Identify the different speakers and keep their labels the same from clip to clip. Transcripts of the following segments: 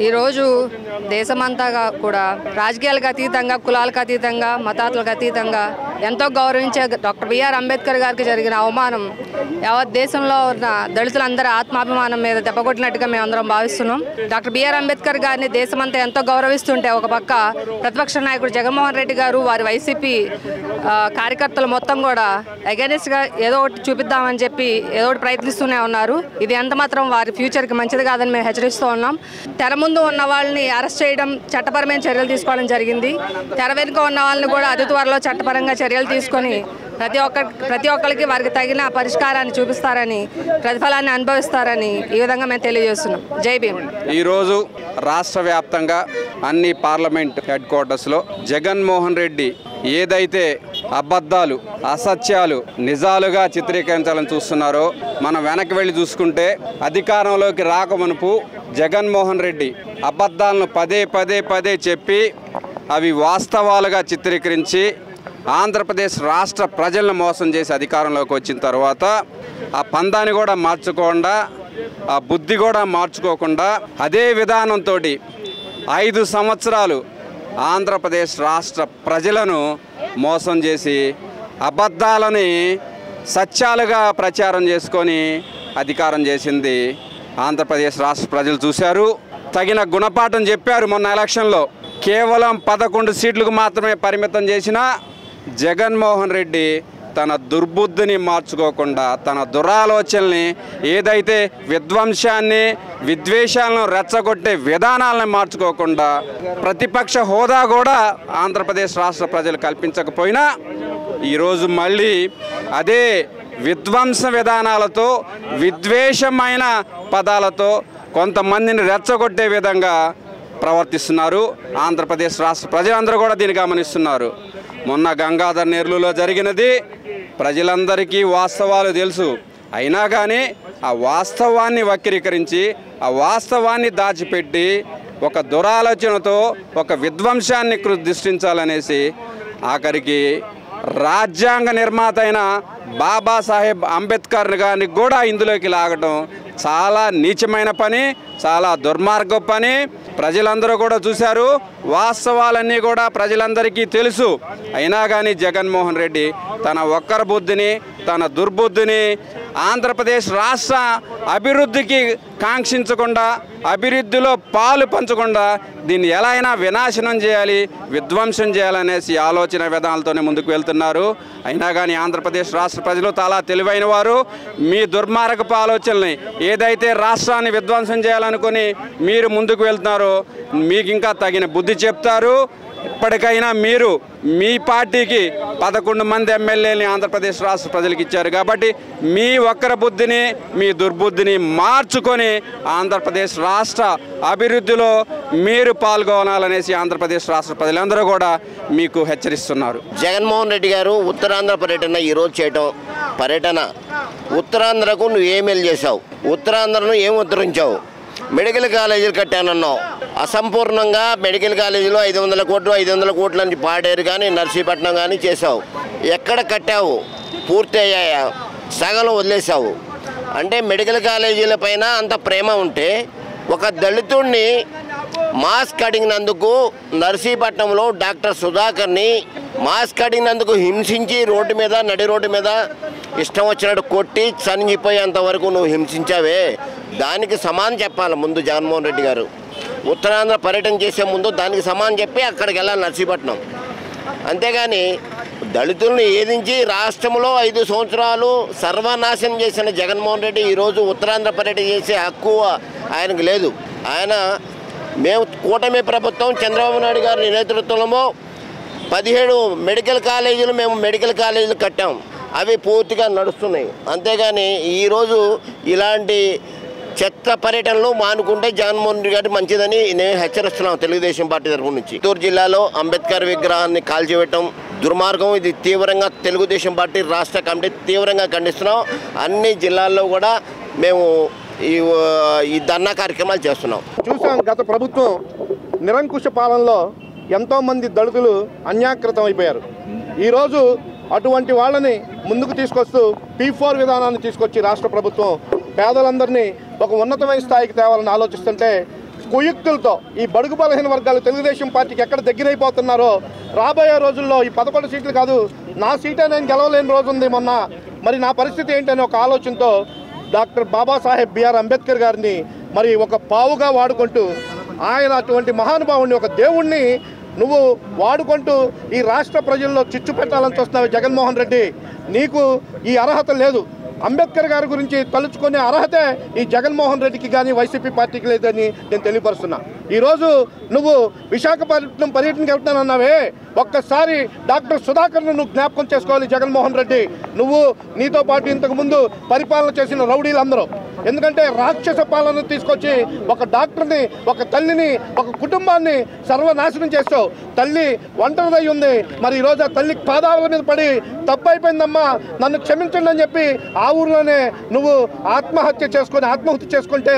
Speaker 1: ఈరోజు దేశమంతా కూడా రాజకీయాలకు అతీతంగా, కులాలకు అతీతంగా, మతాలకు అతీతంగా ఎంతో గౌరవించే డాక్టర్ బిఆర్ అంబేద్కర్ గారికి జరిగిన అవమానం యావత్ దేశంలో ఉన్న దళితులందరూ ఆత్మాభిమానం మీద దెబ్బకొట్టినట్టుగా మేమందరం భావిస్తున్నాం. డాక్టర్ బిఆర్ అంబేద్కర్ గారిని దేశమంతా ఎంతో గౌరవిస్తుంటే ఒక పక్క ప్రతిపక్ష నాయకుడు జగన్మోహన్ రెడ్డి గారు, వారి వైసీపీ కార్యకర్తలు మొత్తం కూడా అగైనెస్ట్గా ఏదో ఒకటి చూపిద్దామని చెప్పి ఏదో ఒకటి ప్రయత్నిస్తూనే ఉన్నారు. ఇది ఎంత మాత్రం వారి ఫ్యూచర్కి మంచిది కాదని మేము హెచ్చరిస్తూ ఉన్నాం. తెర ముందు ఉన్న వాళ్ళని అరెస్ట్ చేయడం, చట్టపరమైన చర్యలు తీసుకోవడం జరిగింది. తెర వెనుక ఉన్న వాళ్ళని కూడా అతి త్వరలో చట్టపరంగా చర్యలు తీసుకొని ప్రతి ఒక్కరికి వారికి తగిన పరిష్కారాన్ని చూపిస్తారని, ప్రతిఫలాన్ని అనుభవిస్తారని ఈ విధంగా మేము తెలియజేస్తున్నాం. జై భీమ్.
Speaker 2: ఈరోజు రాష్ట్ర వ్యాప్తంగా అన్ని పార్లమెంట్ హెడ్ క్వార్టర్స్లో జగన్మోహన్ రెడ్డి ఏదైతే అబద్ధాలు, అసత్యాలు నిజాలుగా చిత్రీకరించాలని చూస్తున్నారో, మనం వెనక్కి వెళ్ళి చూసుకుంటే అధికారంలోకి రాకమునుపు జగన్మోహన్ రెడ్డి అబద్ధాలను పదే చెప్పి అవి వాస్తవాలుగా చిత్రీకరించి ఆంధ్రప్రదేశ్ రాష్ట్ర ప్రజలను మోసం చేసి అధికారంలోకి వచ్చిన తర్వాత ఆ పందాన్ని కూడా మార్చుకోకుండా, ఆ బుద్ధి కూడా మార్చుకోకుండా అదే విధానంతో 5 సంవత్సరాలు ఆంధ్రప్రదేశ్ రాష్ట్ర ప్రజలను మోసం చేసి అబద్ధాలని సత్యాలుగా ప్రచారం చేసుకొని అధికారం చేసింది ఆంధ్రప్రదేశ్ రాష్ట్ర ప్రజలు చూశారు. తగిన గుణపాఠం చెప్పారు. మొన్న ఎలక్షన్లో కేవలం 11 సీట్లకు మాత్రమే పరిమితం చేసిన జగన్మోహన్ రెడ్డి తన దుర్బుద్ధిని మార్చుకోకుండా, తన దురాలోచనల్ని, ఏదైతే విధ్వంసాన్ని, విద్వేషాలను రెచ్చగొట్టే విధానాలను మార్చుకోకుండా ప్రతిపక్ష హోదా కూడా ఆంధ్రప్రదేశ్ రాష్ట్ర ప్రజలు కల్పించకపోయినా ఈరోజు మళ్ళీ అదే విధ్వంస విధానాలతో, విద్వేషమైన పదాలతో కొంతమందిని రెచ్చగొట్టే విధంగా ప్రవర్తిస్తున్నారు. ఆంధ్రప్రదేశ్ రాష్ట్ర ప్రజలందరూ కూడా దీన్ని గమనిస్తున్నారు. మొన్న గంగాధర్ నెర్లూరులో జరిగినది ప్రజలందరికీ వాస్తవాలు తెలుసు. అయినా కానీ ఆ వాస్తవాన్ని వక్రీకరించి, ఆ వాస్తవాన్ని దాచిపెట్టి ఒక దురాలోచనతో ఒక విధ్వంసాన్ని సృష్టించాలనేసి ఆఖరికి రాజ్యాంగ నిర్మాత అయిన బాబాసాహెబ్ అంబేద్కర్ గారిని కూడా ఇందులోకి లాగడం చాలా నీచమైన పని, చాలా దుర్మార్గ పని. ప్రజలందరూ కూడా చూశారు. వాస్తవాలన్నీ కూడా ప్రజలందరికీ తెలుసు. అయినా కానీ జగన్మోహన్ రెడ్డి తన ఒక్కరి బుద్ధిని, తన దుర్బుద్ధిని ఆంధ్రప్రదేశ్ రాష్ట్ర అభివృద్ధికి కాంక్షించకుండా, అభివృద్ధిలో పాలు పంచకుండా దీన్ని ఎలా అయినా వినాశనం చేయాలి, విధ్వంసం చేయాలనేసి ఆలోచన విధానాలతోనే ముందుకు వెళ్తున్నారు. అయినా కానీ ఆంధ్రప్రదేశ్ రాష్ట్ర ప్రజలు చాలా తెలివైన వారు. మీ దుర్మార్గపు ఆలోచనల్ని, ఏదైతే రాష్ట్రాన్ని విధ్వంసం చేయాలనుకుని మీరు ముందుకు వెళ్తున్నారో మీకు ఇంకా తగిన బుద్ధి చెప్తారు. ఇప్పటికైనా మీరు మీ పార్టీకి 11 మంది ఎమ్మెల్యేలని ఆంధ్రప్రదేశ్ రాష్ట్ర ప్రజలకు ఇచ్చారు కాబట్టి మీ ఒక్కరి బుద్ధిని, మీ దుర్బుద్ధిని మార్చుకొని ఆంధ్రప్రదేశ్ రాష్ట్ర అభివృద్ధిలో మీరు పాల్గొనాలనేసి ఆంధ్రప్రదేశ్ రాష్ట్ర ప్రజలందరూ కూడా మీకు హెచ్చరిస్తున్నారు.
Speaker 3: జగన్మోహన్ రెడ్డి గారు ఉత్తరాంధ్ర పర్యటన ఈరోజు చేయటం, పర్యటన ఉత్తరాంధ్రకు నువ్వు ఏమేలు చేశావు, ఉత్తరాంధ్రను ఏం ఉద్ధరించావు? మెడికల్ కాలేజీలు కట్టానన్నావు. అసంపూర్ణంగా మెడికల్ కాలేజీలో 500 కోట్లు అని పాడేరు కానీ, నర్సీపట్నం కానీ చేసావు. ఎక్కడ కట్టావు? పూర్తి అయ్యాయా? సగం వదిలేసావు. అంటే మెడికల్ కాలేజీల పైన అంత ప్రేమ ఉంటే ఒక దళితుడిని మాస్క్ అడిగినందుకు నర్సీపట్నంలో డాక్టర్ సుధాకర్ని మాస్క్ అడిగినందుకు హింసించి రోడ్డు మీద, నడి రోడ్డు మీద ఇష్టం వచ్చినట్టు కొట్టి చనిపోయేంత వరకు నువ్వు హింసించావే, దానికి సమానం చెప్పాలి ముందు జగన్మోహన్ రెడ్డి గారు. ఉత్తరాంధ్ర పర్యటన చేసే ముందు దానికి సమానం చెప్పి అక్కడికి వెళ్ళాలి, నర్సీపట్నం. అంతేగాని దళితులను ఏదించి రాష్ట్రంలో 5 సంవత్సరాలు సర్వనాశనం చేసిన జగన్మోహన్ రెడ్డి ఈరోజు ఉత్తరాంధ్ర పర్యటన చేసే హక్కు ఆయనకు లేదు. మేము కూటమి ప్రభుత్వం చంద్రబాబు నాయుడు గారి నేతృత్వంలో 17 మెడికల్ కాలేజీలు కట్టాం. అవి పూర్తిగా నడుస్తున్నాయి. అంతేగాని ఈరోజు ఇలాంటి చెత్త పర్యటనలు మానుకుంటే జగన్మోహన్ రెడ్డి గారి మంచిదని నేను హెచ్చరిస్తున్నాను తెలుగుదేశం పార్టీ తరఫు నుంచి. చిత్తూరు జిల్లాలో అంబేద్కర్ విగ్రహాన్ని కాల్చివేయటం దుర్మార్గం. ఇది తీవ్రంగా తెలుగుదేశం పార్టీ రాష్ట్ర కమిటీ తీవ్రంగా ఖండిస్తున్నాం. అన్ని జిల్లాల్లో కూడా మేము ఈ ధర్నా కార్యక్రమాలు చేస్తున్నాం.
Speaker 4: చూసాం గత ప్రభుత్వం నిరంకుశ పాలనలో ఎంతోమంది దళితులు అన్యాకృతం అయిపోయారు. ఈరోజు అటువంటి వాళ్ళని ముందుకు తీసుకొస్తూ P4 విధానాన్ని తీసుకొచ్చి రాష్ట్ర ప్రభుత్వం పేదలందరినీ ఒక ఉన్నతమైన స్థాయికి తేవాలని ఆలోచిస్తుంటే కుయుక్తులతో ఈ బడుగు బలహీన వర్గాలు తెలుగుదేశం పార్టీకి ఎక్కడ దగ్గరైపోతున్నారో రాబోయే రోజుల్లో ఈ 11 సీట్లు కాదు, నా సీటే నేను గెలవలేని రోజు ఉంది మొన్న, మరి నా పరిస్థితి ఏంటనే ఒక ఆలోచనతో డాక్టర్ బాబాసాహెబ్ బిఆర్ అంబేద్కర్ గారిని మరి ఒక పావుగా వాడుకుంటూ, ఆయన అటువంటి మహానుభావుడిని, ఒక దేవుణ్ణి నువ్వు వాడుకుంటూ ఈ రాష్ట్ర ప్రజల్లో చిచ్చు పెట్టాలని చూస్తున్నావు జగన్మోహన్ రెడ్డి. నీకు ఈ అర్హత లేదు. అంబేద్కర్ గారి గురించి తలుచుకునే అర్హతే ఈ జగన్మోహన్ రెడ్డికి కానీ వైసీపీ పార్టీకి లేదని నేను తెలియపరుస్తున్నా. ఈరోజు నువ్వు విశాఖపట్నం పర్యటనకి వెళ్తానన్నావే, ఒక్కసారి డాక్టర్ సుధాకర్ను నువ్వు జ్ఞాపకం చేసుకోవాలి జగన్మోహన్ రెడ్డి. నువ్వు నీతో పాటు ఇంతకుముందు పరిపాలన చేసిన రౌడీలందరూ, ఎందుకంటే రాక్షస పాలన తీసుకొచ్చి ఒక డాక్టర్ని, ఒక తల్లిని, ఒక కుటుంబాన్ని సర్వనాశనం చేస్తావు. తల్లి ఒంటరిదై ఉంది, మరి ఈరోజు ఆ తల్లి పాదాల మీద పడి తప్పైపోయిందమ్మా నన్ను క్షమించండి అని చెప్పి ఆ ఊరిలోనే నువ్వు ఆత్మహత్య చేసుకుంటే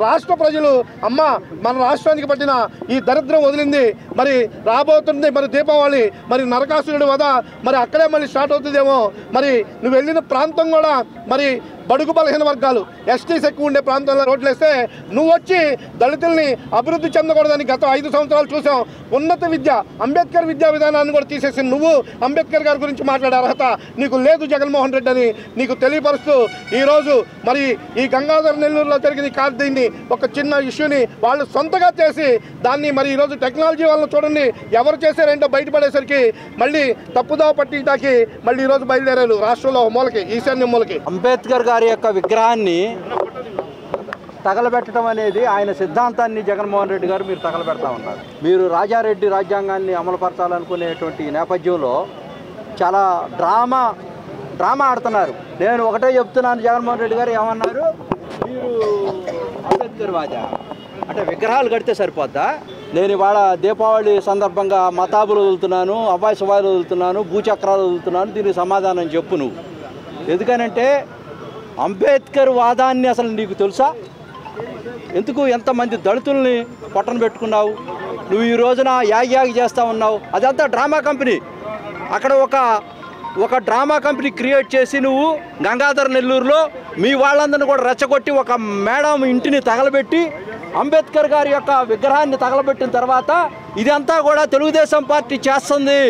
Speaker 4: రాష్ట్ర ప్రజలు అమ్మ మన రాష్ట్రానికి పట్టిన ఈ దరిద్రం వదిలింది, మరి రాబోతుంది మరి దీపావళి, మరి నరకాసురుడి వద మరి అక్కడే మళ్ళీ స్టార్ట్ అవుతుందేమో. మరి నువ్వు వెళ్ళిన ప్రాంతం కూడా మరి బడుగు బలహీన వర్గాలు, ఎస్టీస్ ఎక్కువ ఉండే ప్రాంతాల్లో రోడ్లు వేస్తే నువ్వు వచ్చి దళితుల్ని అభివృద్ధి చెందకూడదని గత 5 సంవత్సరాలు చూసాం. ఉన్నత విద్య, అంబేద్కర్ విద్యా విధానాన్ని కూడా తీసేసి నువ్వు అంబేద్కర్ గారి గురించి మాట్లాడే అర్హత నీకు లేదు జగన్మోహన్ రెడ్డి అని నీకు తెలియపరుస్తూ, ఈరోజు మరి ఈ గంగాధర నెల్లూరులో జరిగిన దీన్ని ఒక చిన్న ఇష్యూని వాళ్ళు సొంతగా చేసి దాన్ని మరి ఈరోజు టెక్నాలజీ వాళ్ళని చూడండి ఎవరు చేశారేంటో బయటపడేసరికి మళ్ళీ తప్పుదావ పట్టించాకి మళ్ళీ ఈరోజు బయలుదేరారు రాష్ట్రంలో మూలకి, ఈశాన్య మూలకి.
Speaker 5: అంబేద్కర్ గారి యొక్క విగ్రహాన్ని తగలబెట్టడం అనేది ఆయన సిద్ధాంతాన్ని జగన్మోహన్ రెడ్డి గారు మీరు తగలబెడతా ఉన్నారు. మీరు రాజారెడ్డి రాజ్యాంగాన్ని అమలుపరచాలనుకునేటువంటి నేపథ్యంలో చాలా డ్రామా ఆడుతున్నారు. నేను ఒకటే చెప్తున్నాను, జగన్మోహన్ రెడ్డి గారు ఏమన్నారు, మీరు అంబేద్కర్ వాదా అంటే విగ్రహాలు కడితే సరిపోద్దా? నేను ఇవాళ దీపావళి సందర్భంగా మతాబులు వదులుతున్నాను, అబ్బాయి సుబాయిలు వదులుతున్నాను, భూచక్రాలు వదులుతున్నాను, దీనికి సమాధానం చెప్పు నువ్వు. ఎందుకనంటే అంబేద్కర్ వాదాన్ని అసలు నీకు తెలుసా? ఎందుకు ఎంతమంది దళితుల్ని పొట్టన పెట్టుకున్నావు నువ్వు? ఈ రోజున యాగి చేస్తూ ఉన్నావు. అదంతా డ్రామా కంపెనీ. అక్కడ ఒక డ్రామా కంపెనీ క్రియేట్ చేసి నువ్వు గంగాధర నెల్లూరులో మీ వాళ్ళందరినీ కూడా రెచ్చగొట్టి ఒక మేడం ఇంటిని తగలబెట్టి అంబేద్కర్ గారి యొక్క విగ్రహాన్ని తగలబెట్టిన తర్వాత ఇదంతా కూడా తెలుగుదేశం పార్టీ చేస్తుంది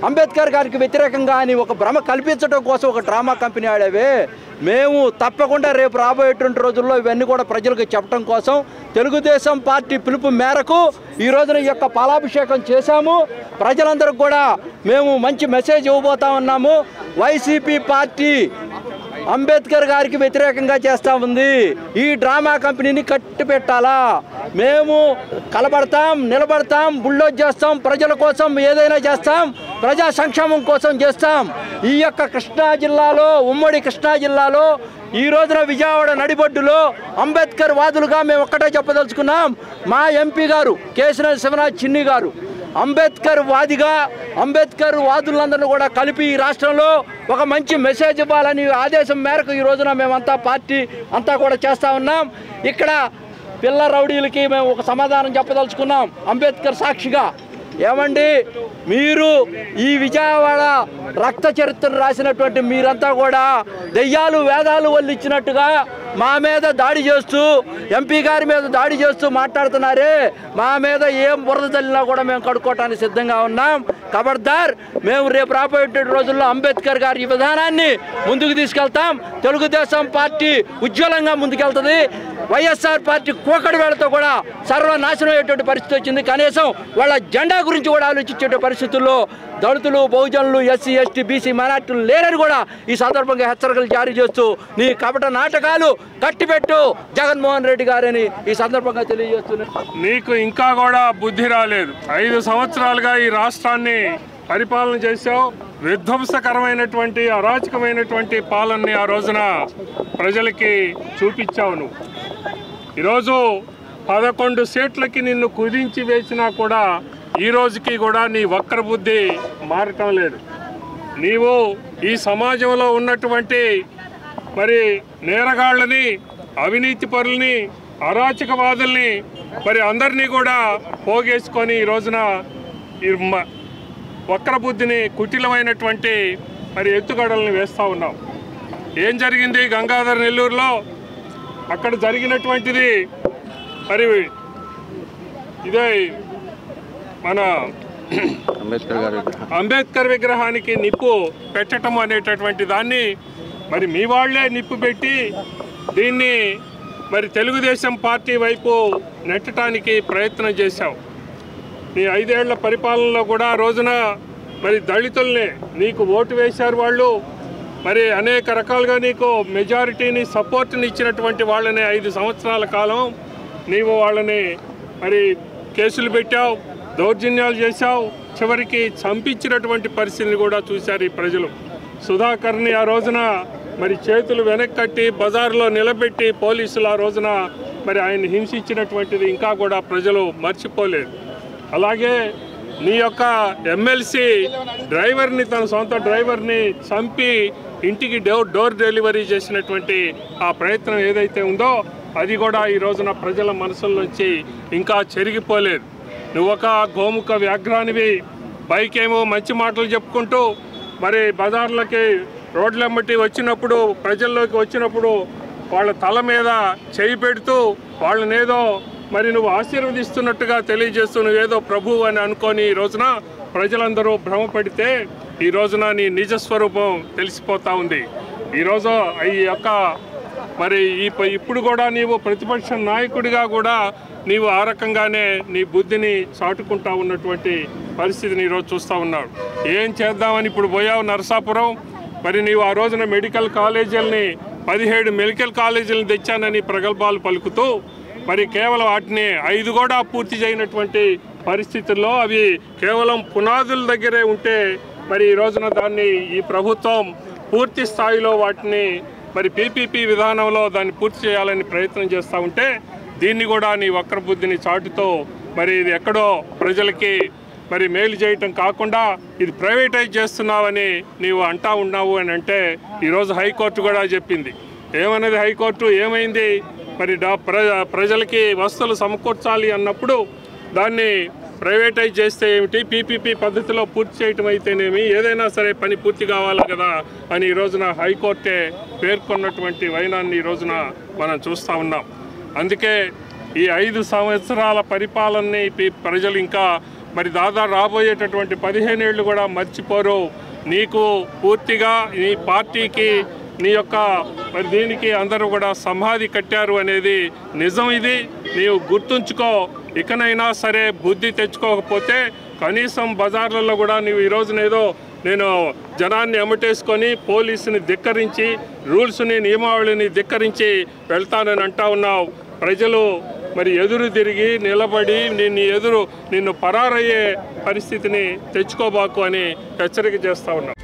Speaker 5: అంబేద్కర్ గారికి వ్యతిరేకంగా అని ఒక భ్రమ కల్పించడం కోసం ఒక డ్రామా కంపెనీ ఆడేవే. మేము తప్పకుండా రేపు రాబోయేటువంటి రోజుల్లో ఇవన్నీ కూడా ప్రజలకు చెప్పడం కోసం తెలుగుదేశం పార్టీ పిలుపు మేరకు ఈ రోజున ఈ యొక్క పాలాభిషేకం చేశాము. ప్రజలందరికీ కూడా మేము మంచి మెసేజ్ ఇవ్వబోతా ఉన్నాము. వైసీపీ పార్టీ అంబేద్కర్ గారికి వ్యతిరేకంగా చేస్తూ ఉంది. ఈ డ్రామా కంపెనీని కట్టిపెట్టాలా? మేము కలబడతాం, నిలబడతాం, బుల్డోజ్ చేస్తాం, ప్రజల కోసం ఏదైనా చేస్తాం, ప్రజా సంక్షేమం కోసం చేస్తాం. ఈ యొక్క కృష్ణా జిల్లాలో, ఉమ్మడి కృష్ణా జిల్లాలో ఈ రోజున విజయవాడ నడిబొడ్డులో అంబేద్కర్ వాదులుగా మేము ఒక్కటే చెప్పదలుచుకున్నాం. మా ఎంపీ గారు కేశినేని శివనాథ్ చిన్ని గారు అంబేద్కర్ వాదిగా అంబేద్కర్ వాదులందరినీ కూడా కలిపి ఈ రాష్ట్రంలో ఒక మంచి మెసేజ్ ఇవ్వాలని ఆదేశం మేరకు ఈ రోజున మేమంతా పార్టీ అంతా కూడా చేస్తూ ఉన్నాం. ఇక్కడ పిల్ల రౌడీలకి మేము ఒక సమాధానం చెప్పదలుచుకున్నాం అంబేద్కర్ సాక్షిగా. ఏమండి, మీరు ఈ విజయవాడ రక్త చరిత్ర రాసినటువంటి మీరంతా కూడా దెయ్యాలు వేదాలు వల్లిచ్చినట్టుగా మా మీద దాడి చేస్తూ, ఎంపీ గారి మీద దాడి చేస్తూ మాట్లాడుతున్నారే. మా మీద ఏం బురద చల్లినా కూడా మేము కడుక్కోవటానికి సిద్ధంగా ఉన్నాం. ఖబర్దార్, మేము రేపు రాబోయే రోజుల్లో అంబేద్కర్ గారి విధానాన్ని ముందుకు తీసుకెళ్తాం. తెలుగుదేశం పార్టీ ఉజ్వలంగా ముందుకెళ్తుంది. వైఎస్ఆర్ పార్టీ కోకడి వేళతో కూడా సర్వనాశనం అయ్యేటువంటి పరిస్థితి వచ్చింది. కనీసం వాళ్ళ జెండా గురించి కూడా ఆలోచించే పరిస్థితుల్లో దళితులు, బహుజనులు, ఎస్సీ, ఎస్టీ, బీసీ మైనార్టీలు లేరని కూడా ఈ సందర్భంగా హెచ్చరికలు జారీ చేస్తూ నీ కపట నాటకాలు కట్టిపెట్టు జగన్మోహన్ రెడ్డి గారని ఈ సందర్భంగా తెలియజేస్తున్నారు.
Speaker 6: నీకు ఇంకా కూడా బుద్ధి రాలేదు. 5 సంవత్సరాలుగా ఈ రాష్ట్రాన్ని పరిపాలన చేశావు. విధ్వంసకరమైనటువంటి అరాచకమైనటువంటి పాలనని ఆ రోజున ప్రజలకి చూపించావు. నువ్వు ఈరోజు 11 సీట్లకి నిన్ను కుదించి వేసినా కూడా ఈ రోజుకి కూడా నీ వక్ర బుద్ధి మారటం లేదు. నీవు ఈ సమాజంలో ఉన్నటువంటి మరి నేరగాళ్ళని, అవినీతి పరుల్ని, అరాచకవాదుల్ని మరి అందరినీ కూడా పోగేసుకొని ఈ రోజున వక్ర బుద్ధిని, కుటిలమైనటువంటి మరి ఎత్తుగడల్ని వేస్తూ ఉన్నాం. ఏం జరిగింది గంగాధర నెల్లూరులో? అక్కడ జరిగినటువంటిది మరి ఇదే మన అంబేద్కర్ విగ్రహానికి నిప్పు పెట్టడం అనేటటువంటి దాన్ని మరి మీ వాళ్లే నిప్పు పెట్టి దీన్ని మరి తెలుగుదేశం పార్టీ వైపు నెట్టడానికి ప్రయత్నం చేశావు. నీ 5 ఏళ్ల పరిపాలనలో కూడా రోజున మరి దళితుల్ని నీకు ఓటు వేశారు వాళ్ళు, మరి అనేక రకాలుగా నీకు మెజారిటీని సపోర్ట్ని ఇచ్చినటువంటి వాళ్ళని 5 సంవత్సరాల కాలం నీవు వాళ్ళని మరి కేసులు పెట్టావు, దౌర్జన్యాలు చేశావు, చివరికి చంపించినటువంటి పరిస్థితిని కూడా చూశారు ఈ ప్రజలు. సుధాకర్ని ఆ రోజున మరి చేతులు వెనక్కి కట్టి బజార్లో నిలబెట్టి పోలీసులు ఆ రోజున మరి ఆయన హింసించినటువంటిది ఇంకా కూడా ప్రజలు మర్చిపోలేదు. అలాగే నీ యొక్క ఎమ్మెల్సీ డ్రైవర్ని, తన సొంత డ్రైవర్ని చంపి ఇంటికి డోర్ డెలివరీ చేసినటువంటి ఆ ప్రయత్నం ఏదైతే ఉందో అది కూడా ఈ రోజున ప్రజల మనసుల్లోంచి ఇంకా చెరిగిపోలేదు. నువ్వు ఒక గోముఖ వ్యాఘ్రానివి, బైక్ ఏమో మంచి మాటలు చెప్పుకుంటూ మరి బజార్లకి రోడ్లమ్మటి వచ్చినప్పుడు, ప్రజల్లోకి వచ్చినప్పుడు వాళ్ళ తల మీద చేయి పెడుతూ వాళ్ళనేదో మరి నువ్వు ఆశీర్వదిస్తున్నట్టుగా తెలియజేస్తూ నువ్వేదో ప్రభువు అని అనుకొని ఈ రోజున ప్రజలందరూ భ్రమపడితే ఈ రోజున నీ నిజస్వరూపం తెలిసిపోతూ ఉంది. ఈరోజు ఈ యొక్క మరి ఇప్పుడు కూడా నీవు ప్రతిపక్ష నాయకుడిగా కూడా నీవు ఆ రకంగానే నీ బుద్ధిని చాటుకుంటా ఉన్నటువంటి పరిస్థితిని ఈరోజు చూస్తూ ఉన్నాడు. ఏం చేద్దామని ఇప్పుడు పోయావు నరసాపురం, మరి నీవు ఆ రోజున మెడికల్ కాలేజీలని 17 మెడికల్ కాలేజీలను తెచ్చానని ప్రగల్భాలు పలుకుతూ మరి కేవలం వాటిని 5 కూడా పూర్తి చేయనటువంటి పరిస్థితుల్లో అవి కేవలం పునాదుల దగ్గరే ఉంటే మరి ఈ రోజున దాన్ని ఈ ప్రభుత్వం పూర్తి స్థాయిలో వాటిని మరి పీపీపీ విధానంలో దాన్ని పూర్తి చేయాలని ప్రయత్నం చేస్తూ ఉంటే దీన్ని కూడా నీ వక్ర బుద్ధిని చాటుతో మరి ఇది ఎక్కడో ప్రజలకి మరి మేలు చేయటం కాకుండా ఇది ప్రైవేటైజ్ చేస్తున్నావని నీవు అంటా ఉన్నావు అని అంటే ఈరోజు హైకోర్టు కూడా చెప్పింది. ఏమన్నది హైకోర్టు? ఏమైంది మరి ప్రజలకి వస్తువులు సమకూర్చాలి అన్నప్పుడు దాన్ని ప్రైవేటైజ్ చేస్తే ఏమిటి, పీపీపీ పద్ధతిలో పూర్తి చేయటం అయితేనేమి, ఏదైనా సరే పని పూర్తి కావాలి కదా అని ఈ రోజున హైకోర్టే పేర్కొన్నటువంటి వైనాన్ని ఈ రోజున మనం చూస్తూ ఉన్నాం. అందుకే ఈ 5 సంవత్సరాల పరిపాలనని ప్రజలు ఇంకా మరి దాదాపు రాబోయేటటువంటి 15 ఏళ్ళు కూడా మర్చిపోరు. నీకు పూర్తిగా నీ పార్టీకి నీ యొక్క మరి దీనికి అందరూ కూడా సమాధి కట్టారు అనేది నిజం. ఇది నీవు గుర్తుంచుకో. ఇకనైనా సరే బుద్ధి తెచ్చుకోకపోతే కనీసం బజార్లలో కూడా నీవు ఈ రోజునేదో నేను జనాన్ని ఎమటేసుకొని పోలీసుని ధిక్కరించి రూల్స్ని నియమావళిని ధిక్కరించి వెళ్తానని అంటా ఉన్నావు. ప్రజలు మరి ఎదురు తిరిగి నిలబడి నిన్ను పరారయ్యే పరిస్థితిని తెచ్చుకోబాకు అని హెచ్చరిక చేస్తూ ఉన్నాం.